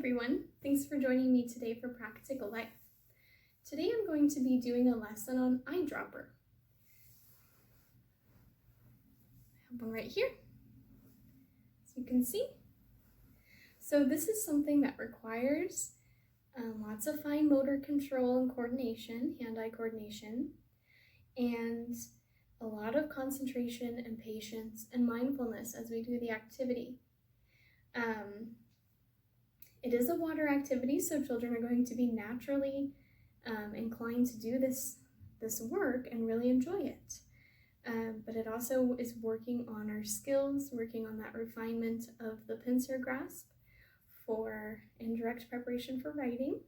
everyone, thanks for joining me today for Practical Life. Today I'm going to be doing a lesson on eyedropper. I have one right here, as you can see. So this is something that requires lots of fine motor control and coordination, hand-eye coordination, and a lot of concentration and patience and mindfulness as we do the activity. It is a water activity, so children are going to be naturally inclined to do this work and really enjoy it. But it also is working on our skills, working on that refinement of the pincer grasp for indirect preparation for writing.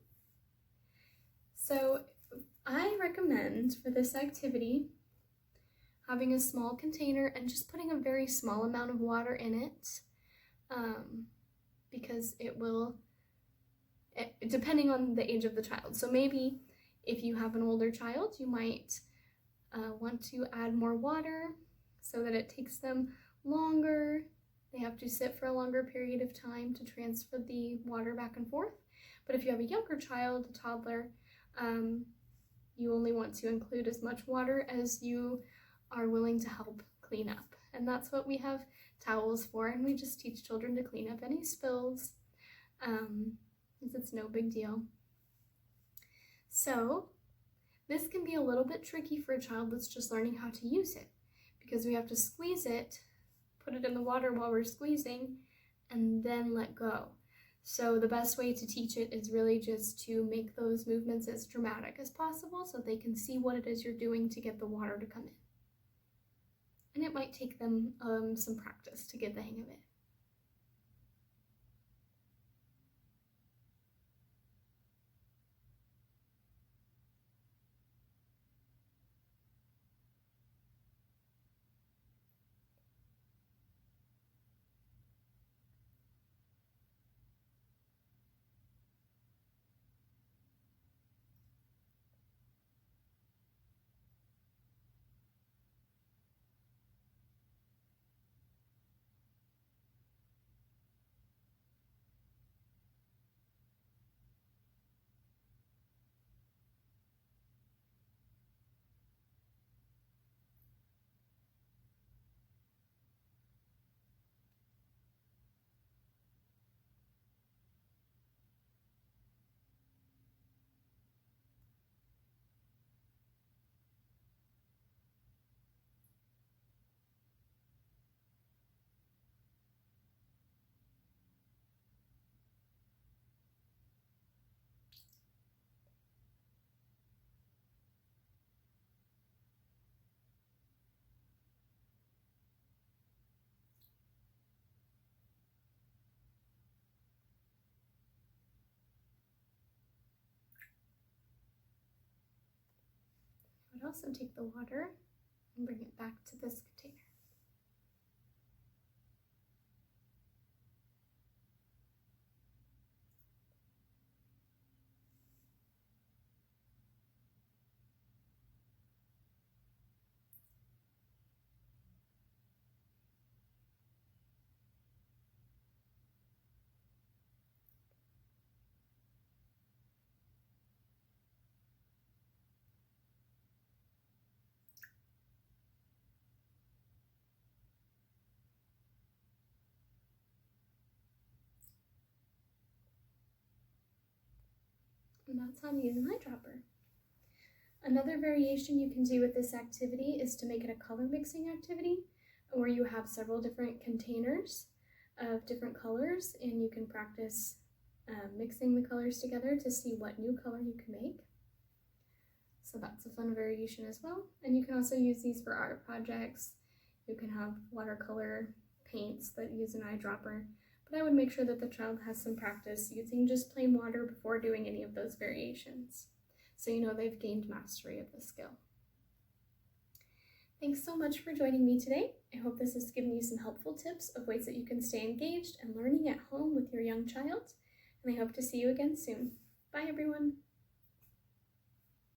So I recommend for this activity having a small container and just putting a very small amount of water in it, because it will, depending on the age of the child. So maybe if you have an older child, you might want to add more water so that it takes them longer. They have to sit for a longer period of time to transfer the water back and forth. But if you have a younger child, a toddler, you only want to include as much water as you are willing to help clean up. And that's what we have towels for, and we just teach children to clean up any spills, because it's no big deal. So this can be a little bit tricky for a child that's just learning how to use it, because we have to squeeze it, put it in the water while we're squeezing, and then let go. So the best way to teach it is really just to make those movements as dramatic as possible so they can see what it is you're doing to get the water to come in. And it might take them some practice to get the hang of it. I would also take the water and bring it back to this container. And that's how I'm using an eyedropper. Another variation you can do with this activity is to make it a color mixing activity, where you have several different containers of different colors, and you can practice mixing the colors together to see what new color you can make. So that's a fun variation as well. And you can also use these for art projects. You can have watercolor paints that use an eyedropper, but I would make sure that the child has some practice using just plain water before doing any of those variations, so you know they've gained mastery of the skill. Thanks so much for joining me today. I hope this has given you some helpful tips of ways that you can stay engaged and learning at home with your young child, and I hope to see you again soon. Bye everyone.